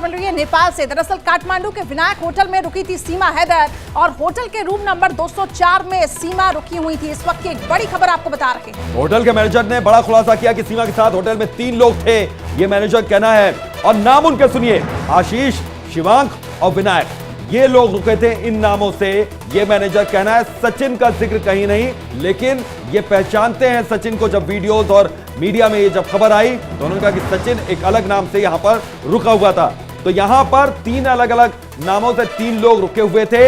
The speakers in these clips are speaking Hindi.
मिल रही है नेपाल से। दरअसल काठमांडू के विनायक होटल में रुकी थी सीमा हैदर और होटल के रूम नंबर 204 में सीमा रुकी हुई थी। इस वक्त की एक बड़ी खबर आपको बता रहे हैं। होटल के मैनेजर ने बड़ा खुलासा किया कि सीमा के साथ होटल में 3 लोग थे, ये मैनेजर कहना है। और नाम उनके सुनिए, आशीष, शिवांक और विनायक, ये लोग रुके थे इन नामों से। ये मैनेजर कहना है। सचिन का जिक्र कहीं नहीं, लेकिन ये पहचानते हैं सचिन को। जब वीडियोस और मीडिया में ये जब खबर आई तो उन्होंने कहा कि सचिन एक अलग नाम से यहां पर रुका हुआ था। तो यहां पर 3 अलग अलग नामों से 3 लोग रुके हुए थे।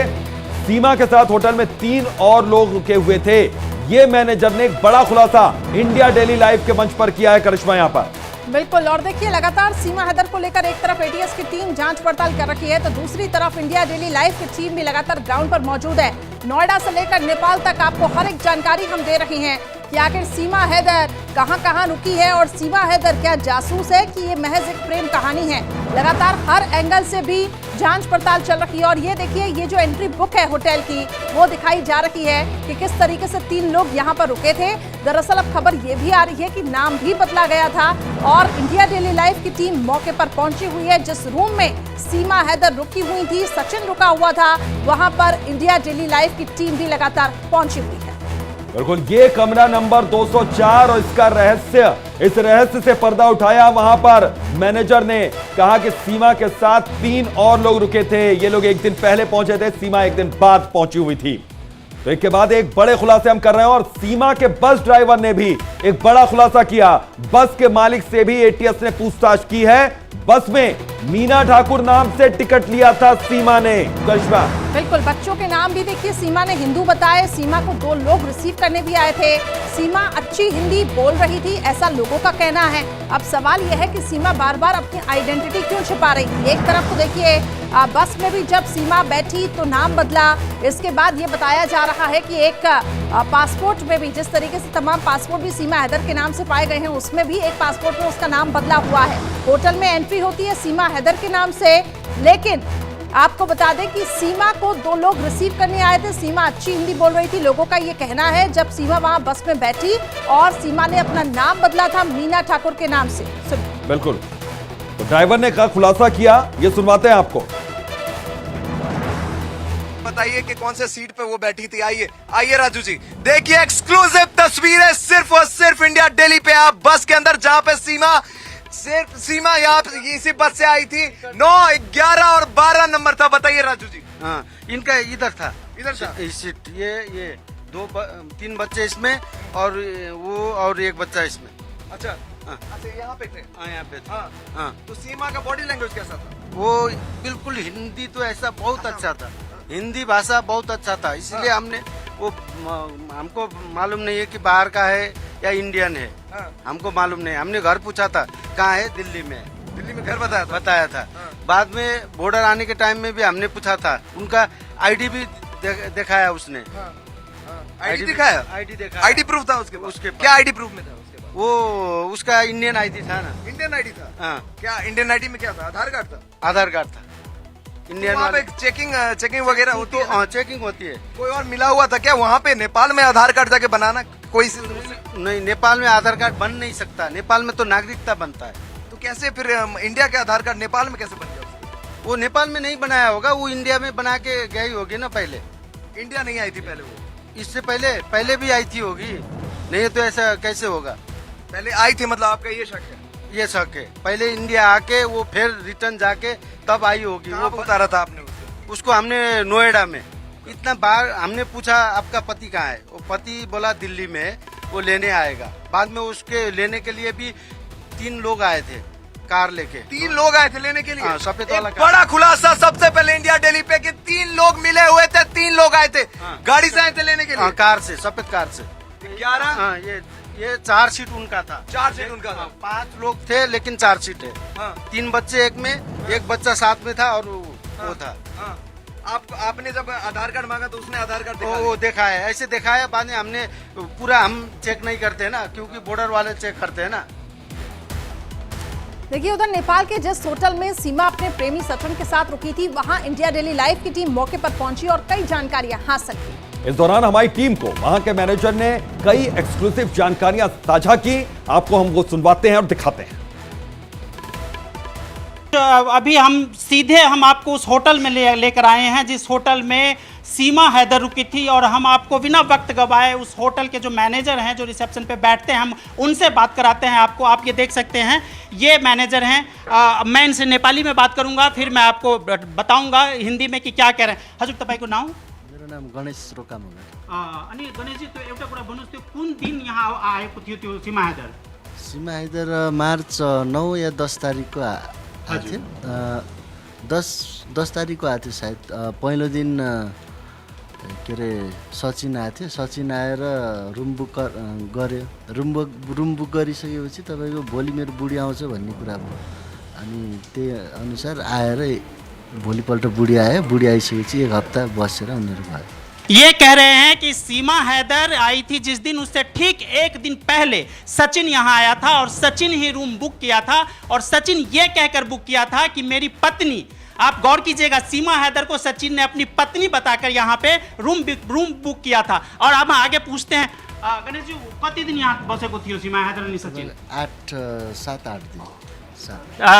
सीमा के साथ होटल में 3 और लोग रुके हुए थे। ये मैनेजर ने एक बड़ा खुलासा इंडिया डेली लाइव के मंच पर किया है। करिश्मा यहां पर बिल्कुल, और देखिए लगातार सीमा हैदर को लेकर एक तरफ एटीएस की टीम जांच पड़ताल कर रखी है तो दूसरी तरफ इंडिया डेली लाइव की टीम भी लगातार ग्राउंड पर मौजूद है। नोएडा से लेकर नेपाल तक आपको हर एक जानकारी हम दे रहे हैं कि आखिर सीमा हैदर कहां रुकी है और सीमा हैदर क्या जासूस है कि ये महज एक प्रेम कहानी है। लगातार हर एंगल से भी जांच पड़ताल चल रही है। और ये देखिए, ये जो एंट्री बुक है होटल की वो दिखाई जा रही है कि किस तरीके से 3 लोग यहाँ पर रुके थे। दरअसल अब खबर ये भी आ रही है कि नाम भी बदला गया था और इंडिया डेली लाइव की टीम मौके पर पहुंची हुई है। जिस रूम में सीमा हैदर रुकी हुई थी, सचिन रुका हुआ था, वहां पर इंडिया डेली लाइव की टीम भी लगातार पहुंची हुई है। बिल्कुल, ये कमरा नंबर 204 और इसका रहस्य, इस रहस्य से पर्दा उठाया। वहां पर मैनेजर ने कहा कि सीमा के साथ 3 और लोग रुके थे। ये लोग एक दिन पहले पहुंचे थे, सीमा एक दिन बाद पहुंची हुई थी। तो एक के बाद एक बड़े खुलासे हम कर रहे हैं और सीमा के बस ड्राइवर ने भी एक बड़ा खुलासा किया। बस के मालिक से भी एटीएस ने पूछताछ की है। बस में मीना ठाकुर नाम से टिकट लिया था सीमा ने। करिश्मा, बिल्कुल, बच्चों के नाम भी देखिए सीमा ने हिंदू बताए। सीमा को 2 लोग रिसीव करने भी आए थे। सीमा अच्छी हिंदी बोल रही थी, ऐसा लोगों का कहना है। अब सवाल यह है कि सीमा बार बार अपनी आइडेंटिटी क्यों छिपा रही थी। एक तरफ तो देखिए बस में भी जब सीमा बैठी तो नाम बदला। इसके बाद ये बताया जा रहा है कि एक पासपोर्ट में भी, जिस तरीके से तमाम पासपोर्ट भी सीमा हैदर के नाम से पाए गए हैं, उसमें भी एक पासपोर्ट में उसका नाम बदला हुआ है। होटल में एंट्री होती है सीमा हैदर के नाम से, लेकिन आपको बता दें कि सीमा को 2 लोग रिसीव करने आए थे। सीमा अच्छी हिंदी बोल रही थी, लोगों का ये कहना है। जब सीमा वहां बस में बैठी और सीमा ने अपना नाम बदला था मीना ठाकुर के नाम से। बिल्कुल, तो ड्राइवर ने कहा, खुलासा किया, ये सुनवाते हैं आपको। बताइए कि कौन से सीट पे वो बैठी थी। आइए राजू जी, देखिए एक्सक्लूसिव तस्वीरें सिर्फ और सिर्फ इंडिया डेली पे। आप बस के अंदर जहां पे सीमा यहाँ इसी बस से आई थी। 9, 11 और 12 नंबर था। बताइए राजू जी। हाँ, इनका इधर था इस सीट। ये 3 बच्चे इसमें और वो और एक बच्चा इसमें। अच्छा, हाँ। अच्छा, यहाँ पे थे। हाँ, यहाँ पे हाँ। हाँ। तो सीमा का बॉडी लैंग्वेज कैसा था? वो बिल्कुल हिंदी तो ऐसा बहुत अच्छा था, हिंदी भाषा बहुत अच्छा था। इसलिए हमने वो हमको मालूम नहीं है कि बाहर का है या इंडियन है। हमको मालूम नहीं। हमने घर पूछा था, कहाँ है? दिल्ली में। दिल्ली में घर बताया था। बाद में बॉर्डर आने के टाइम में भी हमने पूछा था, उनका आईडी भी दिखाया उसने। आईडी दिखाया? आईडी प्रूफ था उसके पास? क्या आईडी प्रूफ में था उसके पास? वो उसका इंडियन आईडी था ना। इंडियन आईडी था? हाँ। क्या इंडियन आईडी में क्या था? आधार कार्ड था? आधार कार्ड था इंडियन। वहाँ पे चेकिंग वगैरह होती है? हाँ, चेकिंग होती है। कोई और मिला हुआ था क्या वहाँ पे? नेपाल में आधार कार्ड जाके बनाना कोई नहीं, नेपाल में आधार कार्ड बन नहीं सकता। नेपाल में तो नागरिकता बनता है। तो कैसे फिर इंडिया के आधार कार्ड नेपाल में कैसे बन गया? वो नेपाल में नहीं बनाया होगा, वो इंडिया में बना के गई होगी ना। पहले इंडिया नहीं आई थी पहले? वो इससे पहले भी आई थी होगी। नहीं तो ऐसा कैसे होगा? पहले आई थी, मतलब आपका ये शक है? ये शक है। पहले इंडिया आके वो फिर रिटर्न जाके तब आई होगी। वो उतारा था आपने उसको हमने नोएडा में। इतना बार हमने पूछा, आपका पति कहाँ है? वो पति बोला दिल्ली में, वो लेने आएगा। बाद में उसके लेने के लिए भी 3 लोग आए थे कार लेके। 3 लोग आए थे लेने के लिए? हाँ, सफेद वाला बड़ा खुलासा सबसे पहले इंडिया डेली पे कि 3 लोग मिले हुए थे। 3 लोग आए थे। हाँ। गाड़ी से आए थे लेने के लिए? हाँ, कार से, सफेद कार से। 11? हाँ, ये 4 सीट उनका था। 4 सीट उनका था? 5 लोग थे लेकिन 4 सीट है। हाँ। 3 बच्चे एक में, एक बच्चा साथ में था और वो था। हाँ। आपने जब आधार कार्ड मांगा तो उसने आधार कार्ड वो देखा है, ऐसे दिखाया। बाद में हमने पूरा हम चेक नहीं करते ना, क्योंकि बॉर्डर वाले चेक करते हैं ना। देखिए, उधर नेपाल के जिस होटल में सीमा अपने प्रेमी सचिन के साथ रुकी थी, वहां इंडिया डेली लाइव की टीम मौके पर पहुंची और कई जानकारियां हासिल की। इस दौरान हमारी टीम को वहां के मैनेजर ने कई एक्सक्लूसिव जानकारियां साझा की। आपको हम वो सुनवाते हैं और दिखाते हैं। अभी हम सीधे आपको उस होटल में लेकर आए हैं जिस होटल में सीमा हैदर रुकी थी, और हम आपको बिना वक्त गवाए उस होटल के जो मैनेजर हैं, जो रिसेप्शन पे बैठते हैं, हम उनसे बात कराते हैं आपको। आप ये देख सकते हैं, ये मैनेजर हैं। मैं इनसे नेपाली में बात करूंगा, फिर मैं आपको बताऊंगा हिंदी में कि क्या कह रहे हैं। हजुर तपाईँको नाम? मेरो नाम गणेश रोकाम हो। अनि गणेशजी, त्यो एउटा कुरा भन्नुहोस्, त्यो कुन दिन यहाँ आएको थियो त्यो सीमा हैदर? सीमा हैदर मार्च 9 या 10 तारिकको आएको थियो। 10 तारिकको आएको थियो सायद। पहिलो दिन के अरे सचिन आएको थियो। सचिन आएर रुम बुक गऱ्यो। रुम बुक गरिसकेपछि तपाईँको भोलि मेरो बुढी आउँछ भन्ने कुरा भयो। अनि त्यही अनुसार आएर भोलिपल्ट बुढी आयो। बुढी आइसकेपछि 1 हप्ता बसेर उनीहरू भयो। ये कह रहे हैं कि सीमा हैदर आई थी जिस दिन, उससे ठीक एक दिन पहले सचिन यहाँ आया था और सचिन ही रूम बुक किया था, और सचिन ये कहकर बुक किया था कि मेरी पत्नी, आप गौर कीजिएगा, सीमा हैदर को सचिन ने अपनी पत्नी बताकर यहाँ पे रूम बुक किया था। और अब आगे पूछते हैं, गणेश जी, कति दिन यहाँ बसेको थियो सीमा हैदर अनि सचिन? 7-8 दिन।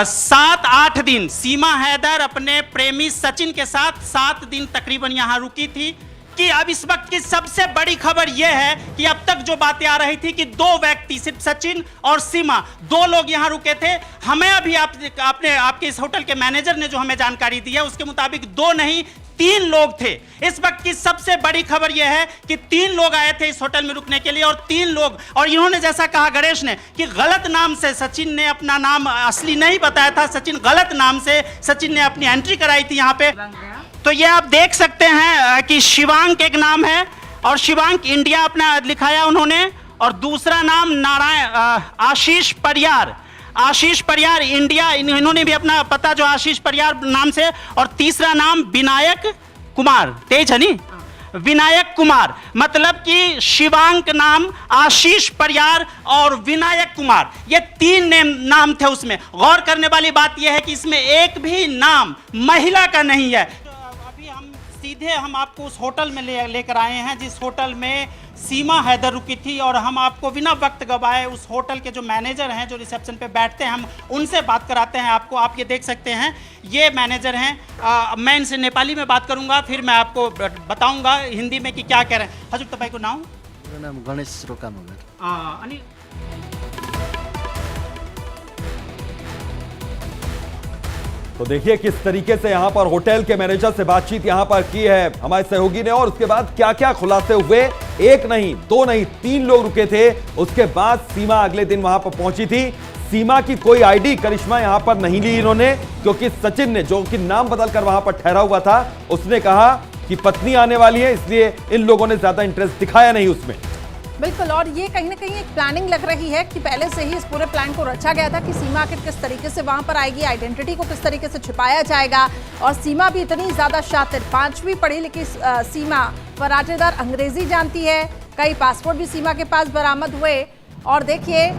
7-8 दिन सीमा हैदर अपने प्रेमी सचिन के साथ 7 दिन तकरीबन यहाँ रुकी थी। कि अब इस वक्त की सबसे बड़ी खबर यह है कि अब तक जो बातें आ रही थी कि 2 व्यक्ति, सिर्फ सचिन और सीमा, 2 लोग यहाँ रुके थे। हमें अभी आपके इस होटल के मैनेजर ने जो हमें जानकारी दी है उसके मुताबिक 2 नहीं 3 लोग थे। इस वक्त की सबसे बड़ी खबर यह है कि 3 लोग आए थे इस होटल में रुकने के लिए, और 3 लोग, और इन्होंने जैसा कहा गणेश ने कि गलत नाम से, सचिन ने अपना नाम असली नहीं बताया था, सचिन गलत नाम से सचिन ने अपनी एंट्री कराई थी यहाँ पे। तो ये आप देख सकते हैं कि शिवांक एक नाम है, और शिवांक इंडिया अपना लिखाया उन्होंने, और दूसरा नाम आशीष परियार इंडिया, इन्होंने भी अपना पता जो आशीष परियार नाम से, और तीसरा नाम विनायक कुमार, तेज है नी, विनायक कुमार, मतलब कि शिवांक नाम, आशीष परियार और विनायक कुमार, ये 3 नाम थे उसमें। गौर करने वाली बात यह है कि इसमें एक भी नाम महिला का नहीं है। सीधे हम आपको उस होटल में लेकर आए हैं जिस होटल में सीमा हैदर रुकी थी, और हम आपको बिना वक्त गवाए उस होटल के जो मैनेजर हैं, जो रिसेप्शन पे बैठते हैं, हम उनसे बात कराते हैं आपको। आप ये देख सकते हैं, ये मैनेजर हैं। मैं इनसे नेपाली में बात करूंगा, फिर मैं आपको बताऊंगा हिंदी में कि क्या कह रहे हैं। हजुर तपाईँको नाम? मेरो नाम गणेश रोकाम हो। अनि तो देखिए किस तरीके से यहां पर होटल के मैनेजर से बातचीत यहां पर की है हमारे सहयोगी ने, और उसके बाद क्या क्या खुलासे हुए। 1 नहीं 2 नहीं 3 लोग रुके थे। उसके बाद सीमा अगले दिन वहां पर पहुंची थी। सीमा की कोई आईडी, करिश्मा यहां पर नहीं ली इन्होंने, क्योंकि सचिन ने, जो कि नाम बदलकर वहां पर ठहरा हुआ था, उसने कहा कि पत्नी आने वाली है, इसलिए इन लोगों ने ज्यादा इंटरेस्ट दिखाया नहीं उसमें। बिल्कुल, और ये कहीं ना कहीं एक प्लानिंग लग रही है कि पहले से ही इस पूरे प्लान को रचा गया था कि सीमा आखिर किस तरीके से वहां पर आएगी, आइडेंटिटी को किस तरीके से छिपाया जाएगा। और सीमा भी इतनी ज्यादा शातिर, 5वीं पढ़ी लिखी सीमा फराटेदार अंग्रेजी जानती है। कई पासपोर्ट भी सीमा के पास बरामद हुए, और देखिए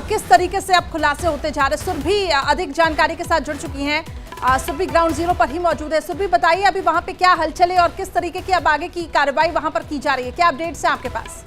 किस तरीके से अब खुलासे होते जा रहे। सुरभि अधिक जानकारी के साथ जुड़ चुकी हैं। सुरभि ग्राउंड जीरो पर ही मौजूद है। सुरभि, बताइए अभी वहां पे क्या हलचल है और किस तरीके की अब आगे की कार्रवाई वहां पर की जा रही है, क्या अपडेट्स हैं आपके पास?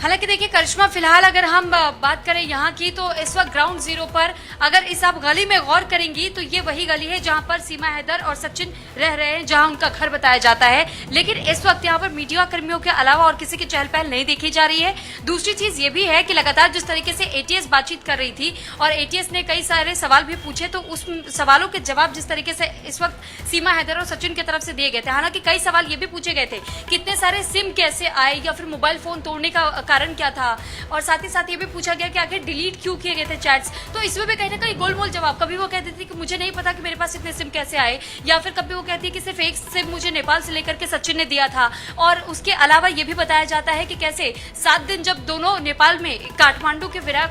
हालांकि देखिए करिश्मा, फिलहाल अगर हम बात करें यहाँ की, तो इस वक्त ग्राउंड जीरो पर अगर इस आप गली में गौर करेंगी तो ये वही गली है जहाँ पर सीमा हैदर और सचिन रह रहे हैं, जहाँ उनका घर बताया जाता है। लेकिन इस वक्त यहाँ पर मीडिया कर्मियों के अलावा और किसी की चहल पहल नहीं देखी जा रही है। दूसरी चीज ये भी है कि लगातार जिस तरीके से एटीएस बातचीत कर रही थी और एटीएस ने कई सारे सवाल भी पूछे, तो उस सवालों के जवाब जिस तरीके से इस वक्त सीमा हैदर और सचिन की तरफ से दिए गए थे। हालांकि कई सवाल ये भी पूछे गए थे, कितने सारे सिम कैसे आए, या फिर मोबाइल फोन तोड़ने का कारण क्या था, और साथ ही साथ ये भी पूछा गया कि आखिर डिलीट क्यों किए गए थे चैट्स। तो इसमें भी कहीं ना कहीं गोलमोल जवाब। कभी वो कहती थी कि मुझे नहीं पता कि मेरे पास इतने सिम कैसे आए, या फिर कभी वो कहती है कि सिर्फ एक सिम मुझे नेपाल से लेकर के सचिन ने दिया था। और उसके अलावा ये भी बताया जाता है कि कैसे 7 दिन जब दोनों नेपाल में काठमांडू के विराट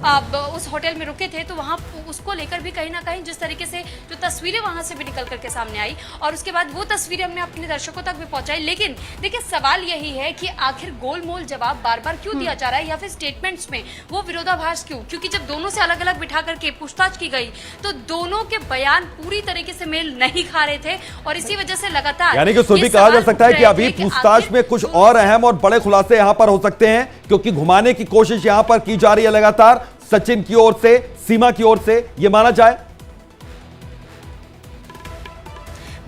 उस होटल में रुके थे, तो वहाँ उसको लेकर भी कहीं ना कहीं जिस तरीके से जो तस्वीरें वहाँ से भी निकल करके सामने आई, और उसके बाद वो तस्वीरें हमने अपने दर्शकों तक भी पहुंचाई। लेकिन देखिए सवाल यही है कि आखिर गोलमोल जवाब बार बार क्यों दिया जा रहा है, या फिर स्टेटमेंट्स में वो विरोधाभास क्यों? क्योंकि जब दोनों से अलग अलग बिठा करके पूछताछ की गई तो दोनों के बयान पूरी तरीके से मेल नहीं खा रहे थे, और इसी वजह से लगातार, यानी कि सुरभि कहा जा सकता है कि अभी पूछताछ में कुछ और अहम और बड़े खुलासे यहां पर हो सकते हैं, क्योंकि घुमाने की कोशिश यहां पर की जा रही है लगातार। सचिन की ओर से, सीमा की ओर से, यह माना जाए?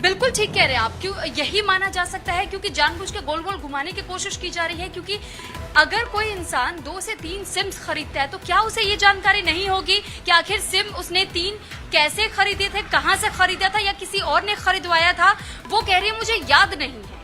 बिल्कुल ठीक कह रहे हैं आप। क्यों यही माना जा सकता है, क्योंकि जानबूझ के गोल गोल घुमाने की कोशिश की जा रही है। क्योंकि अगर कोई इंसान 2 से 3 सिम्स खरीदता है तो क्या उसे ये जानकारी नहीं होगी कि आखिर सिम उसने 3 कैसे खरीदे थे, कहां से खरीदा था, या किसी और ने खरीदवाया था। वो कह रही है मुझे याद नहीं है।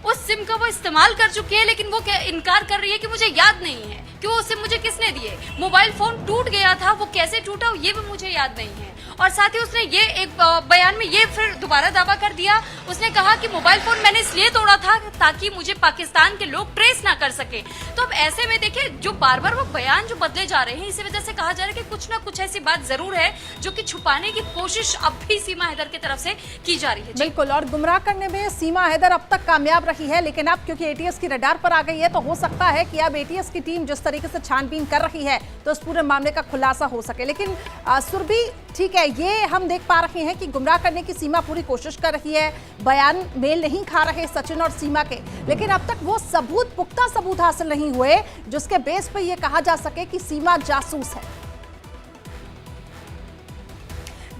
उस सिम का वो इस्तेमाल कर चुकी है, लेकिन वो इनकार कर रही है कि मुझे याद नहीं है कि वो सिम मुझे किसने दिए। मोबाइल फोन टूट गया था, वो कैसे टूटा ये भी मुझे याद नहीं है। और साथ ही उसने ये एक बयान में ये फिर दोबारा दावा कर दिया, उसने कहा कि मोबाइल फोन मैंने इसलिए तोड़ा था ताकि मुझे पाकिस्तान के लोग ट्रेस ना कर सके। तो अब ऐसे में देखिए, जो बार बार वो बयान जो बदले जा रहे हैं, इसी वजह से कहा जा रहा है कि कुछ ना कुछ ऐसी बात जरूर है जो कि छुपाने की कोशिश अब भी सीमा हैदर की तरफ से की जा रही है। बिल्कुल, और गुमराह करने में सीमा हैदर अब तक कामयाब रही है, लेकिन अब क्योंकि एटीएस की रडार पर आ गई है तो हो सकता है कि अब एटीएस की टीम जिस तरीके से छानबीन कर रही है तो इस पूरे मामले का खुलासा हो सके। लेकिन सुरभि, ठीक है, ये हम देख पा रहे हैं कि गुमराह करने की सीमा पूरी कोशिश कर रही है, बयान मेल नहीं खा रहे सचिन और सीमा के, लेकिन अब तक वो सबूत, पुख्ता सबूत हासिल नहीं हुए जिसके बेस पे ये कहा जा सके कि सीमा जासूस है।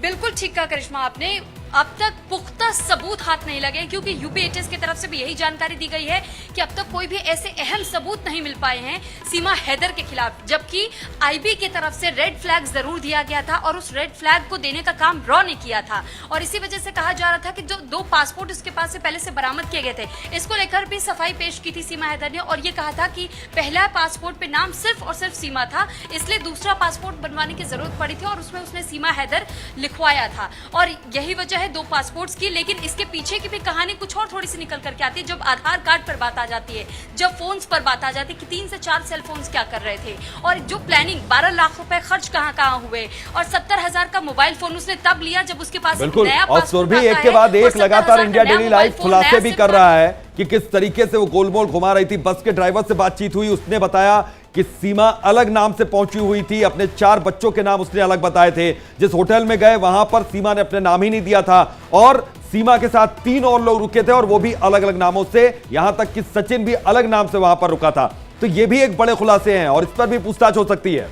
बिल्कुल ठीक कहा करिश्मा आपने। अब तक पुख्ता सबूत हाथ नहीं लगे, क्योंकि यूपी एटीएस की तरफ से भी यही जानकारी दी गई है कि अब तक कोई भी ऐसे अहम सबूत नहीं मिल पाए हैं सीमा हैदर के खिलाफ। जबकि आईबी की तरफ से रेड फ्लैग जरूर दिया गया था और उस रेड फ्लैग को देने का काम रॉ ने किया था, और इसी वजह से कहा जा रहा था कि जो 2 पासपोर्ट इसके पास से पहले से बरामद किए गए थे, इसको लेकर भी सफाई पेश की थी सीमा हैदर ने, और ये कहा था कि पहला पासपोर्ट पे नाम सिर्फ और सिर्फ सीमा था, इसलिए दूसरा पासपोर्ट बनवाने की जरूरत पड़ी थी और उसमें उसने सीमा हैदर लिखवाया था, और यही वजह है 2 पासपोर्ट्स की। लेकिन इसके पीछे की भी कहानी कुछ और थोड़ी सी निकल करके आती है। जब आधार कार्ड पर बात आ जाती है, जब फोन्स पर बात आ जाती है कि 3 से 4 सेल फोन्स क्या कर रहे थे, और जो प्लानिंग 12 लाख रुपए खर्च कहाँ हुए, और 70,000 का मोबाइल फोन उसने तब लिया जब उसके पास बिल्कुल, नया और सुरभि एक के बाद एक लगातार इंडिया डेली लाइव खुलासे भी कर रहा है कि किस तरीके से वो गोलमोल घुमा रही थी। बस के ड्राइवर से बातचीत हुई, उसने बताया कि सीमा अलग नाम से पहुंची हुई थी, अपने 4 बच्चों के नाम उसने अलग बताए थे। जिस होटल में गए वहां पर सीमा ने अपने नाम ही नहीं दिया था, और सीमा के साथ 3 और लोग रुके थे और वो भी अलग अलग नामों से, यहां तक कि सचिन भी अलग नाम से वहां पर रुका था। तो ये भी एक बड़े खुलासे हैं और इस पर भी पूछताछ हो सकती है।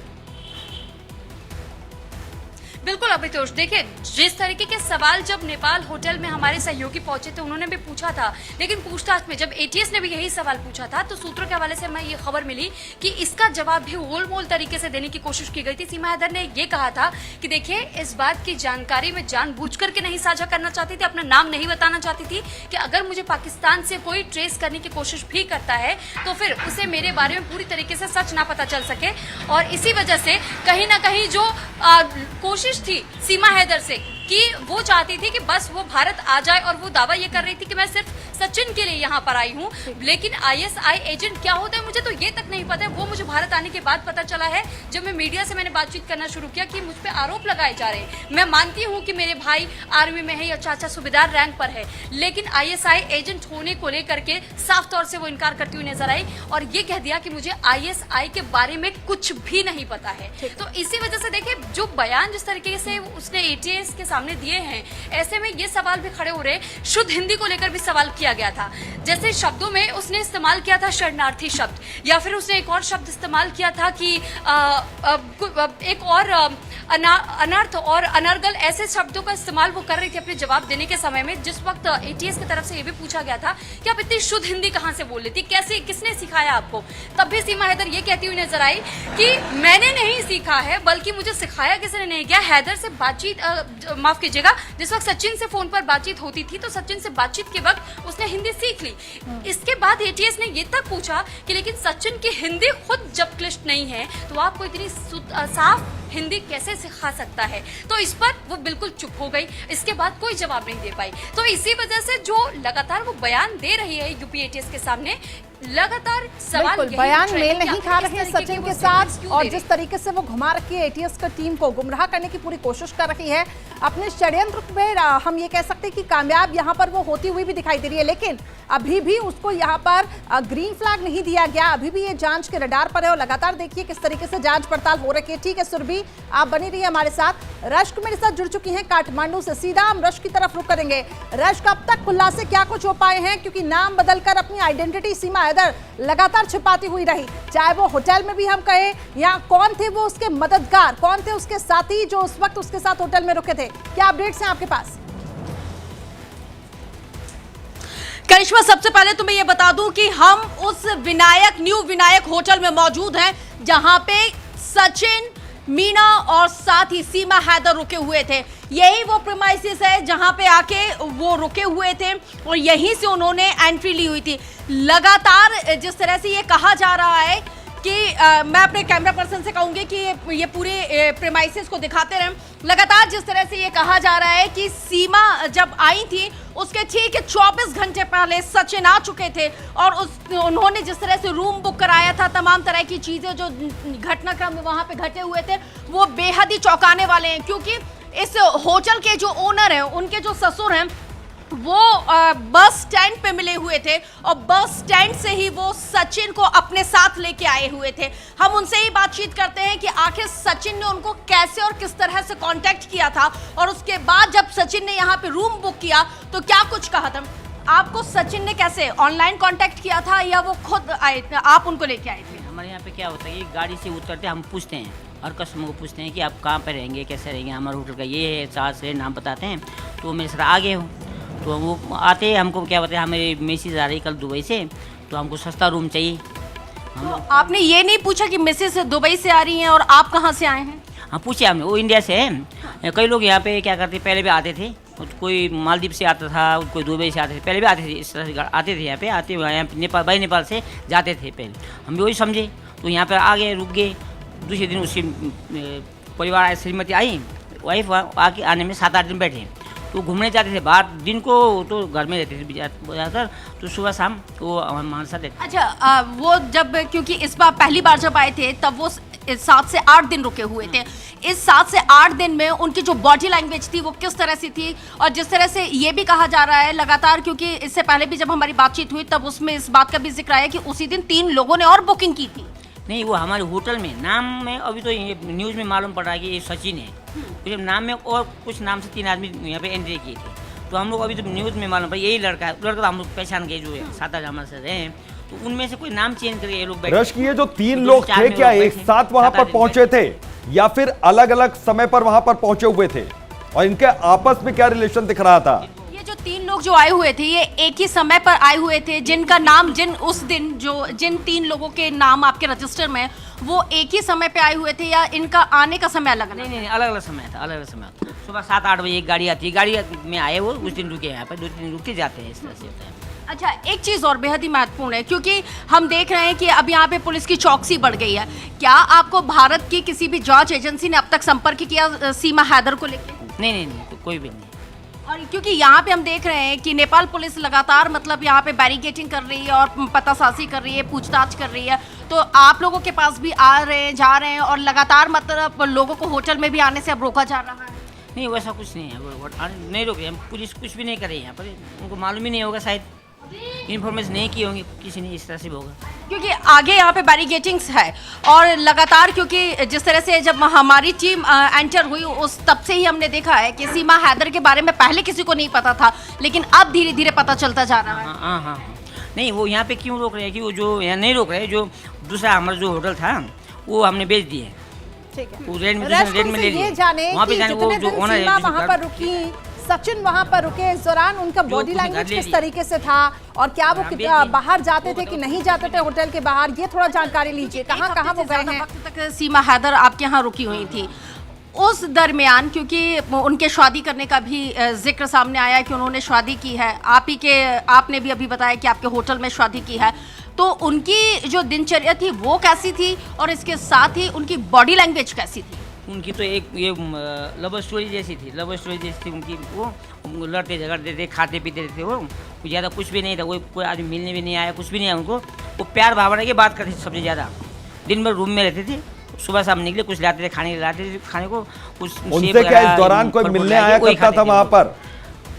बिल्कुल अभितोष, देखिए जिस तरीके के सवाल जब नेपाल होटल में हमारे सहयोगी पहुंचे थे उन्होंने भी पूछा था, लेकिन पूछताछ में जब एटीएस ने भी यही सवाल पूछा था तो सूत्रों के हवाले से हमें ये खबर मिली कि इसका जवाब भी गोलमोल तरीके से देने की कोशिश की गई थी। सीमा हैदर ने ये कहा था कि देखिए इस बात की जानकारी मैं जानबूझ करके नहीं साझा करना चाहती थी, अपना नाम नहीं बताना चाहती थी कि अगर मुझे पाकिस्तान से कोई ट्रेस करने की कोशिश भी करता है तो फिर उसे मेरे बारे में पूरी तरीके से सच ना पता चल सके। और इसी वजह से कहीं ना कहीं जो कोशिश थी सीमा हैदर से कि वो चाहती थी कि बस वो भारत आ जाए, और वो दावा ये कर रही थी कि मैं सिर्फ सचिन के लिए यहाँ पर आई हूँ, लेकिन आईएसआई एजेंट क्या होता है मुझे तो ये तक नहीं पता है। वो मुझे भारत आने के बाद पता चला है जब मैं मीडिया से मैंने बातचीत करना शुरू किया कि मुझ पे आरोप लगाए जा रहे हैं। मैं मानती हूँ कि मेरे भाई आर्मी में है या चाचा सूबेदार रैंक पर है, लेकिन आईएसआई एजेंट होने को लेकर के साफ तौर से वो इनकार करती हुई नजर आई और ये कह दिया कि मुझे आईएसआई के बारे में कुछ भी नहीं पता है। तो इसी वजह से देखिए जो बयान जिस तरीके से उसने एटीएस के सामने दिए हैं, ऐसे में ये सवाल भी खड़े हो रहे, शुद्ध हिंदी को लेकर भी सवाल किया गया था। जैसे शब्दों में उसने इस्तेमाल किया था शरणार्थी शब्द, या फिर उसने एक और शब्द इस्तेमाल किया था कि एक और अनर्थ और अनर्गल, ऐसे शब्दों का इस्तेमाल वो कर रही थी अपने जवाब देने के समय में, जिस वक्त एटीएस की तरफ से ये भी पूछा गया था कि आप इतनी शुद्ध हिंदी कहां से बोल लेती, कैसे, किसने सिखाया आपको। तब भी सीमा हैदर ये कहती हुई नजर आई कि मैंने नहीं सीखा है बल्कि मुझे सिखाया किसी ने नहीं गया। हैदर से बातचीत, माफ कीजिएगा, जिस वक्त सचिन से फोन पर बातचीत होती थी तो सचिन से बातचीत के वक्त उसने हिंदी सीख ली। इसके बाद एटीएस ने ये तक पूछा कि लेकिन सचिन की हिंदी खुद जब क्लिष्ट नहीं है तो आपको इतनी साफ हिंदी कैसे सिखा सकता है। तो इस पर वो बिल्कुल चुप हो गई, इसके बाद कोई जवाब नहीं दे पाई। तो इसी वजह से जो लगातार वो बयान दे रही है यूपी एटीएस के सामने, लगातार सवाल बयान मेल नहीं खा रहे हैं सचिन के साथ, और जिस तरीके से वो घुमा रखी है एटीएस की टीम को, गुमराह करने की पूरी कोशिश कर रही है अपने षड्यंत्र में, हम ये कह सकते हैं कि कामयाब यहाँ पर वो होती हुई भी दिखाई दे रही है। लेकिन अभी भी उसको यहाँ पर ग्रीन फ्लैग नहीं दिया गया, अभी भी ये जांच के रडार पर है और लगातार देखिए किस तरीके से जांच पड़ताल हो रही है। ठीक है सुरभि, आप बनी रही है हमारे साथ। रश्क मेरे साथ जुड़ चुकी हैं काठमांडू से, सीधा हम रश्क की तरफ रुख करेंगे। रश्क, अब तक खुलासे क्या कुछ हो पाए हैं, क्योंकि नाम बदलकर अपनी आइडेंटिटी सीमा हैदर लगातार छिपाती हुई रही, चाहे वो होटल में भी हम कहें या कौन थे वो उसके मददगार, कौन थे उसके साथी जो उस वक्त उसके साथ होटल में रुके थे। क्या अपडेट्स हैं आपके पास? करिश्मा, सबसे पहले तो मैं ये बता दूं कि हम उस न्यू विनायक होटल में मौजूद हैं जहां पे सचिन, मीना और साथ ही सीमा हैदर रुके हुए थे। यही वो प्रीमाइसेस है जहां पे आके वो रुके हुए थे और यहीं से उन्होंने एंट्री ली हुई थी। लगातार जिस तरह से ये कहा जा रहा है कि मैं अपने कैमरा पर्सन से कहूंगी कि ये पूरे प्रीमाइसेस को दिखाते रहें। लगातार जिस तरह से ये कहा जा रहा है कि सीमा जब आई थी उसके ठीक 24 घंटे पहले सचिन आ चुके थे और उन्होंने जिस तरह से रूम बुक कराया था, तमाम तरह की चीजें जो घटनाक्रम वहां पे घटे हुए थे वो बेहद ही चौंकाने वाले हैं, क्योंकि इस होटल के जो ओनर हैं, उनके जो ससुर हैं, वो बस स्टैंड पे मिले हुए थे और बस स्टैंड से ही वो सचिन को अपने साथ लेके आए हुए थे। हम उनसे ही बातचीत करते हैं कि आखिर सचिन ने उनको कैसे और किस तरह से कांटेक्ट किया था और उसके बाद जब सचिन ने यहाँ पे रूम बुक किया तो क्या कुछ कहा था। आपको सचिन ने कैसे ऑनलाइन कांटेक्ट किया था या वो खुद आए थे, आप उनको लेके आए थे? हमारे यहाँ पे क्या होता है कि गाड़ी से उतरते हम पूछते हैं और कस्टमर को पूछते हैं कि आप कहाँ पे रहेंगे, कैसे रहेंगे, हमारे होटल का ये है, चार से नाम बताते हैं। तो मेरे साथ आगे हो तो वो आते हमको क्या बताया, हमें मैसेज आ रही कल दुबई से, तो हमको सस्ता रूम चाहिए। तो आपने ये नहीं पूछा कि मिसेस दुबई से आ रही हैं और आप कहाँ से आए हैं? हाँ पूछे हमने, वो इंडिया से है। कई लोग यहाँ पे क्या करते, पहले भी आते थे, कोई मालदीव से आता था, कोई दुबई से आते थे, पहले भी आते थे, इस तरह से आते थे यहाँ पे, आते यहाँ नेपाल बाई नेपाल से जाते थे पहले। हम भी वही समझे तो यहाँ पर आ गए, रुक गए। दूसरे दिन उसकी परिवार आए, श्रीमती आई, वाइफ आके आने में 7-8 दिन बैठे। तो घूमने जाते थे बाहर, दिन को तो घर में रहते थे ज़्यादातर, तो सुबह शाम वो हमारे साथ रहते। अच्छा, वो जब, क्योंकि इस बार पहली बार जब आए थे तब वो 7 से 8 दिन रुके हुए थे। इस 7 से 8 दिन में उनकी जो बॉडी लैंग्वेज थी वो किस तरह से थी, और जिस तरह से ये भी कहा जा रहा है लगातार, क्योंकि इससे पहले भी जब हमारी बातचीत हुई तब उसमें इस बात का भी जिक्र आया कि उसी दिन 3 लोगों ने और बुकिंग की थी। नहीं, वो हमारे होटल में नाम में अभी तो ये न्यूज़ में मालूम पड़ रहा है कि ये सचिन है, तो नाम में और कुछ नाम से 3 आदमी यहाँ पे एंट्री किए थे। तो हम लोग अभी तो न्यूज़ में मालूम पड़ा यही लड़का है। लड़का तो हम लोग पहचान गए जो है, 7-8 हमारे से रहे हैं, तो उनमें से कोई नाम चेंज करके ये लोग बैठे। रश की ये जो 3 लोग थे क्या एक साथ वहां पर पहुंचे थे या फिर अलग अलग समय पर वहां पर पहुंचे हुए थे, और इनके आपस में क्या रिलेशन दिख रहा था? ये जो 3 लोग जो आए हुए थे ये एक ही समय पर आए हुए थे, जिनका नाम उस दिन जिन 3 लोगों के नाम आपके रजिस्टर में वो एक ही समय पे आए हुए थे या इनका आने का समय अलग? नहीं, अलग अलग समय था, अलग अलग समय था। सुबह 7-8 बजे एक गाड़ी आती है, गाड़ी में आए वो, उस दिन रुके यहाँ पर, 2 दिन रुके जाते हैं, इस तरह से होता है। अच्छा, एक चीज़ और बेहद ही महत्वपूर्ण है, क्योंकि हम देख रहे हैं कि अब यहाँ पे पुलिस की चौकसी बढ़ गई है। क्या आपको भारत की किसी भी जांच एजेंसी ने अब तक संपर्क किया सीमा हैदर को लेकर? नहीं, तो कोई भी नहीं। और क्योंकि यहाँ पे हम देख रहे हैं कि नेपाल पुलिस लगातार मतलब यहाँ पे बैरिकेटिंग कर रही है और पतासाजी कर रही है, पूछताछ कर रही है, तो आप लोगों के पास भी आ रहे हैं, जा रहे हैं और लगातार मतलब लोगों को होटल में भी आने से अब रोका जा रहा है? नहीं, वैसा कुछ नहीं है, नहीं रोके हम, पुलिस कुछ भी नहीं करे यहाँ पर, उनको मालूम ही नहीं होगा, शायद इन्फॉर्मेशन नहीं की होंगी किसी ने, इस तरह से होगा। क्योंकि आगे यहाँ पे बैरिकेटिंग्स है और लगातार, क्योंकि जिस तरह से जब हमारी टीम एंटर हुई उस तब से ही हमने देखा है कि सीमा हैदर के बारे में पहले किसी को नहीं पता था, लेकिन अब धीरे धीरे पता चलता जा रहा है। हाँ, नहीं, वो यहाँ पे क्यों रोक रहे हैं कि वो जो यहाँ नहीं रोक रहे, जो दूसरा हमारा जो होटल था वो हमने बेच दिए। ठीक है, वो रेट में ले लिए, ये जाने वहाँ पे कि जाने जितने वो जो दिन ओनर सीमा है, वहाँ पर रुकी, सचिन वहां पर रुके, इस दौरान उनका बॉडी लैंग्वेज किस तरीके से था और क्या वो बाहर जाते थे कि नहीं जाते थे होटल के बाहर, ये थोड़ा जानकारी लीजिए। कहाँ वो गए हैं? वक्त तक सीमा हैदर आपके यहाँ रुकी हुई थी। उस दरमियान क्योंकि उनके शादी करने का भी जिक्र सामने आया कि उन्होंने शादी की है, आपने भी अभी बताया कि आपके होटल में शादी की है, तो उनकी जो दिनचर्या थी वो कैसी थी और इसके साथ ही उनकी बॉडी लैंग्वेज कैसी थी? उनकी तो एक ये लव स्टोरी जैसी थी, उनकी। वो लड़ते झगड़ते थे, खाते पीते थे, वो ज़्यादा कुछ भी नहीं था, कोई आदमी मिलने भी नहीं आया, कुछ भी नहीं आया उनको। वो प्यार भावना की बात करते थे सबसे ज़्यादा। दिन भर रूम में रहते थे, सुबह शाम निकले, कुछ लाते थे खाने को कुछ। उनसे क्या इस दौरान कोई मिलने आया करता था वहाँ पर?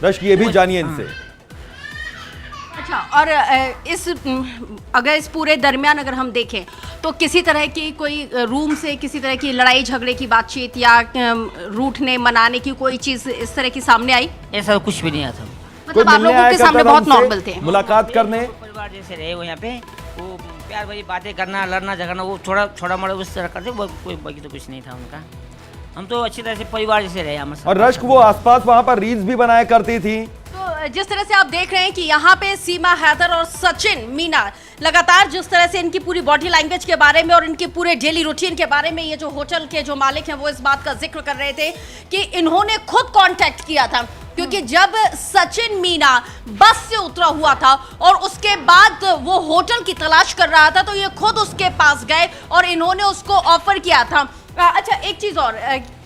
रश ये भी जानिए इनसे। अच्छा, और अगर इस पूरे दरमियान अगर हम देखें तो किसी तरह की कोई रूम से किसी तरह की लड़ाई झगड़े की बातचीत या रूठने मनाने की कोई चीज़ इस तरह की सामने आई? ऐसा कुछ भी नहीं आया था। मतलब आप लोगों के सामने बहुत नॉर्मल थे, मुलाकात करने, परिवार जैसे रहे वो यहाँ पे, वो प्यार भरी बातें करना, लड़ना झगड़ना, वो छोड़ा मोड़ा उस तरह करते, वो कोई बाकी तो कुछ नहीं था उनका। हम तो अच्छी तरह से परिवार जैसे रहे हमारे साथ। और रश्क वो आसपास वहां पर रील्स भी बनाया करती थी। तो जिस तरह से आप देख रहे हैं कि यहाँ पे सीमा हैदर और सचिन मीना लगातार जिस तरह से इनकी पूरी बॉडी लैंग्वेज के बारे में और इनके पूरे डेली रूटीन के बारे में ये जो होटल के जो मालिक हैं वो इस बात का जिक्र कर रहे थे कि इन्होंने खुद कांटेक्ट किया था, क्योंकि जब सचिन मीना बस से उतरा हुआ था और उसके बाद वो होटल की तलाश कर रहा था, तो ये खुद उसके पास गए और इन्होंने उसको ऑफर किया था। अच्छा, एक चीज और,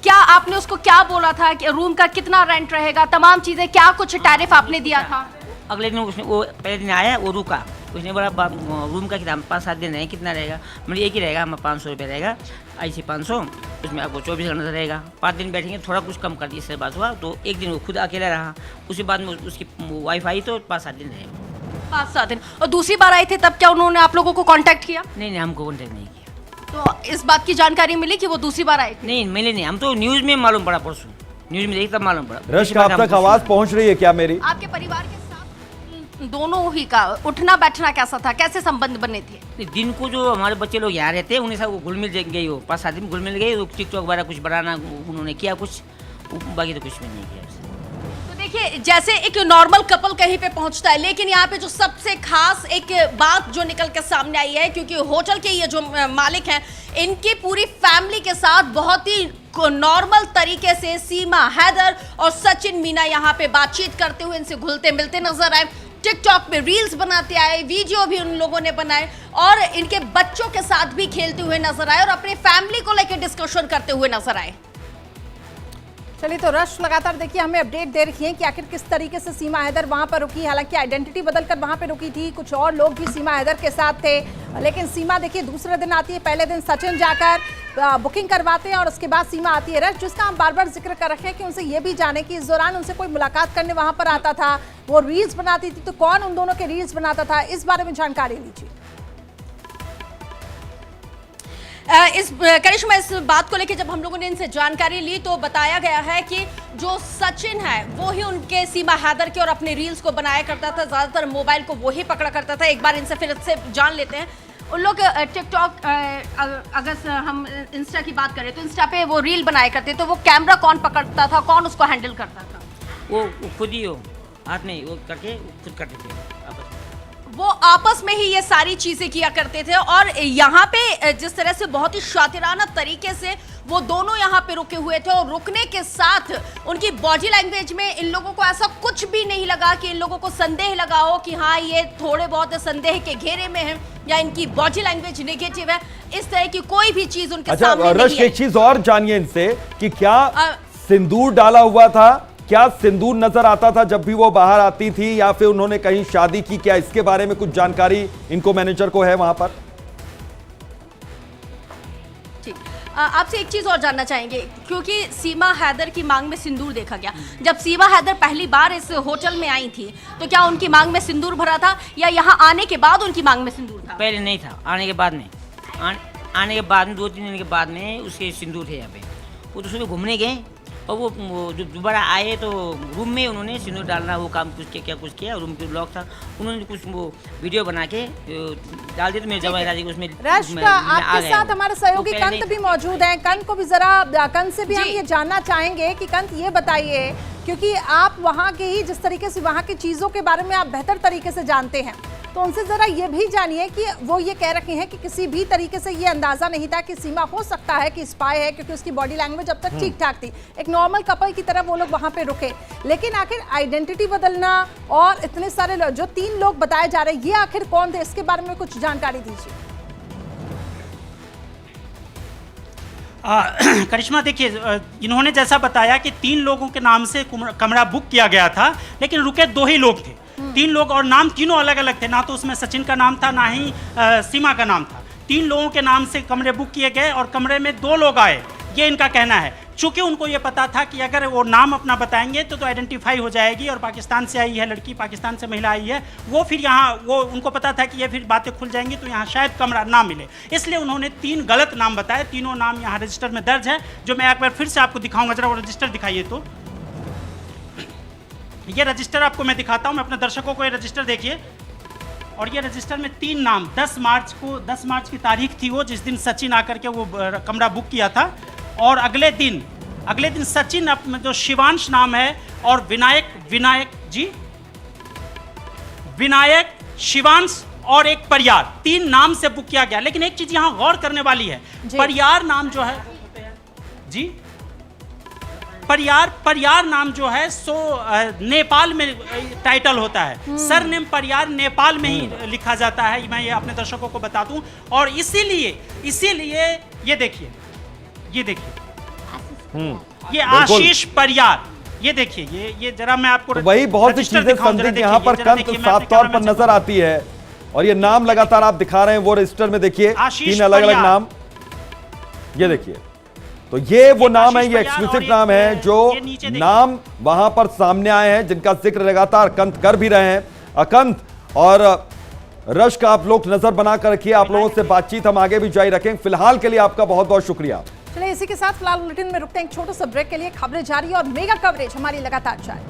क्या आपने उसको क्या बोला था कि रूम का कितना रेंट रहेगा, तमाम चीजें, क्या कुछ टैरिफ आपने दिया था? अगले दिन उसने, वो पहले दिन आया, वो रुका, उसने बोला रूम का कितना 5-7 दिन रहें, कितना रहेगा? मतलब एक ही रहेगा, हमें 500 रुपये रहेगा, ऐसे 500, उसमें आपको 24 घंटा रहेगा, 5 दिन बैठेंगे, थोड़ा कुछ कम कर दिया, इससे बात हुआ। तो एक दिन वो खुद अकेला रहा, उसके बाद में उसकी वाइफ आई तो 5-7 दिन रहेगा। 5-7 दिन। और दूसरी बार आए थे तब क्या उन्होंने आप लोगों को कांटेक्ट किया? नहीं, हमको कॉन्टेक्ट नहीं किया। तो इस बात की जानकारी मिली कि वो दूसरी बार आए थे? नहीं, मिले नहीं, हम तो न्यूज़ में मालूम पड़ा, परसों न्यूज़ में देखी तब मालूम पड़ा। रश्क, आप तक आवाज पहुंच रही है क्या मेरी? आपके परिवार के साथ दोनों ही का उठना बैठना कैसा था, कैसे संबंध बने थे? दिन को जो हमारे बच्चे लोग यहाँ रहते हैं उन्हें सब घुल मिल गई, वो 5-7 दिन घुल मिल गई, टिकटॉक वगैरह कुछ बनाना उन्होंने किया, कुछ बाकी तो कुछ भी नहीं किया। देखिए, जैसे एक नॉर्मल कपल कहीं पे पहुंचता है, लेकिन यहाँ पे जो सबसे खास एक बात जो निकल के सामने आई है, क्योंकि होटल के ये जो मालिक हैं, इनकी पूरी फैमिली के साथ बहुत ही नॉर्मल तरीके से सीमा हैदर और सचिन मीना यहाँ पे बातचीत करते हुए इनसे घुलते मिलते नजर आए, टिकटॉक पे रील्स बनाते आए, वीडियो भी उन लोगों ने बनाए और इनके बच्चों के साथ भी खेलते हुए नजर आए और अपने फैमिली को लेकर डिस्कशन करते हुए नजर आए। चलिए, तो रश लगातार देखिए हमें अपडेट दे रही है कि आखिर किस तरीके से सीमा हैदर वहां पर रुकी। हालांकि आइडेंटिटी बदलकर वहां पर रुकी थी, कुछ और लोग भी सीमा हैदर के साथ थे, लेकिन सीमा देखिए दूसरे दिन आती है, पहले दिन सचिन जाकर बुकिंग करवाते हैं और उसके बाद सीमा आती है। रश, जिसका हम बार बार जिक्र कर रखे हैं कि उनसे ये भी जाने कि इस दौरान उनसे कोई मुलाकात करने वहां पर आता था, वो रील्स बनाती थी, तो कौन उन दोनों के रील्स बनाता था, इस बारे में जानकारी लीजिए। करिश्मा, इस बात को लेकर जब हम लोगों ने इनसे जानकारी ली तो बताया गया है कि जो सचिन है वो ही उनके सीमा हैदर के और अपने रील्स को बनाया करता था, ज्यादातर मोबाइल को वो ही पकड़ा करता था। एक बार इनसे फिर से जान लेते हैं। उन लोग टिकटॉक, अगर हम इंस्टा की बात करें तो इंस्टा पे वो रील बनाया करते, तो वो कैमरा कौन पकड़ता था, कौन उसको हैंडल करता था? वो खुद ही, हो हाथ में वो करके खुद करते थे, वो आपस में ही ये सारी चीजें किया करते थे। और यहाँ पे जिस तरह से बहुत ही शातिराना तरीके से वो दोनों यहाँ पे रुके हुए थे और रुकने के साथ उनकी बॉडी लैंग्वेज में इन लोगों को ऐसा कुछ भी नहीं लगा कि इन लोगों को संदेह लगा हो कि हाँ ये थोड़े बहुत संदेह के घेरे में हैं या इनकी बॉडी लैंग्वेज नेगेटिव है, इस तरह की कोई भी चीज उनके सामने नहीं है। एक चीज और जानिए इनसे कि क्या सिंदूर डाला हुआ था, क्या सिंदूर नजर आता था जब भी वो बाहर आती थी, या फिर उन्होंने कहीं शादी की, क्या इसके बारे में कुछ जानकारी इनको, मैनेजर को है वहां पर? ठीक, आपसे एक चीज और जानना चाहेंगे, क्योंकि सीमा हैदर की मांग में सिंदूर देखा गया। जब सीमा हैदर पहली बार इस होटल में आई थी तो क्या उनकी मांग में सिंदूर भरा था या यहाँ आने के बाद उनकी मांग में सिंदूर था? पहले नहीं था, आने के बाद में, आने के बाद में 2-3 दिन के बाद में उसके सिंदूर थे यहाँ पे। वो तो सुबह घूमने गए और वो जो दोबारा आए तो रूम में उन्होंने सिंदूर डालना वो काम कुछ किया, कुछ किया, रूम के ब्लॉक था, उन्होंने कुछ वो वीडियो बना के डाल दिया, तो मेरे जवाई राजी उसमें आपके साथ हमारे सहयोगी कंत भी मौजूद हैं। कंत को भी जरा, कंत से भी हम ये जानना चाहेंगे कि कंत ये बताइए, क्योंकि आप वहाँ के ही जिस तरीके से वहाँ की चीज़ों के बारे में आप बेहतर तरीके से जानते हैं, तो उनसे जरा ये भी जानिए कि वो ये कह रखे हैं कि किसी भी तरीके से ये अंदाजा नहीं था कि सीमा हो सकता है कि स्पाई है, क्योंकि उसकी बॉडी लैंग्वेज अब तक ठीक ठाक थी, एक नॉर्मल कपल की तरह वो लोग वहां पे रुके, लेकिन आखिर आइडेंटिटी बदलना और इतने सारे जो 3 लोग बताए जा रहे हैं, ये आखिर कौन थे, इसके बारे में कुछ जानकारी दीजिए। करिश्मा, देखिए, इन्होंने जैसा बताया कि 3 लोगों के नाम से कमरा बुक किया गया था, लेकिन रुके 2 ही लोग थे। 3 लोग और नाम तीनों अलग अलग थे, ना तो उसमें सचिन का नाम था ना ही सीमा का नाम था। 3 लोगों के नाम से कमरे बुक किए गए और कमरे में 2 लोग आए, ये इनका कहना है। चूंकि उनको ये पता था कि अगर वो नाम अपना बताएंगे तो आइडेंटिफाई हो जाएगी, और पाकिस्तान से आई है लड़की, पाकिस्तान से महिला आई है, वो फिर यहाँ वो उनको पता था कि ये फिर बातें खुल जाएंगी तो यहाँ शायद कमरा ना मिले, इसलिए उन्होंने 3 गलत नाम बताए। तीनों नाम यहाँ रजिस्टर में दर्ज है, जो मैं एक बार फिर से आपको दिखाऊंगा। जरा वो रजिस्टर दिखाइए, तो ये रजिस्टर आपको मैं दिखाता हूँ, मैं अपने दर्शकों को ये रजिस्टर देखिए, और ये रजिस्टर में 3 नाम 10 मार्च की तारीख थी वो, जिस दिन सचिन आकर के वो कमरा बुक किया था। और अगले दिन सचिन जो शिवांश नाम है और विनायक, शिवांश और एक परियार, 3 नाम से बुक किया गया। लेकिन एक चीज यहां गौर करने वाली है, परियार नाम जो है जी, परियार नाम जो है सो नेपाल में टाइटल होता है, सरनेम परियार नेपाल में ही लिखा जाता है। मैं ये अपने दर्शकों को बता दूं। और इसीलिए ये देखिए ये आशीष परियार, ये देखिए ये जरा मैं आपको तो वही बहुत सी चीजें संदिग्ध यहाँ पर कंत साफ तौर पर नजर आती है। और ये नाम लगातार आप दिखा रहे हैं वो रजिस्टर में, देखिए 3 अलग अलग नाम, ये देखिए। तो ये वो नाम है, ये एक्सक्लूसिव नाम है जो नाम वहां पर सामने आए हैं, जिनका जिक्र लगातार कंत कर भी रहे हैं। अकंत और रश का आप लोग नजर बनाकर रखिए, आप लोगों से बातचीत हम आगे भी जारी रखेंगे। फिलहाल के लिए आपका बहुत बहुत शुक्रिया। चलिए इसी के साथ फिलहाल बुलेटिन में रुकते हैं एक छोटे से ब्रेक के लिए। खबरें जारी और मेगा कवरेज हमारी लगातार जारी।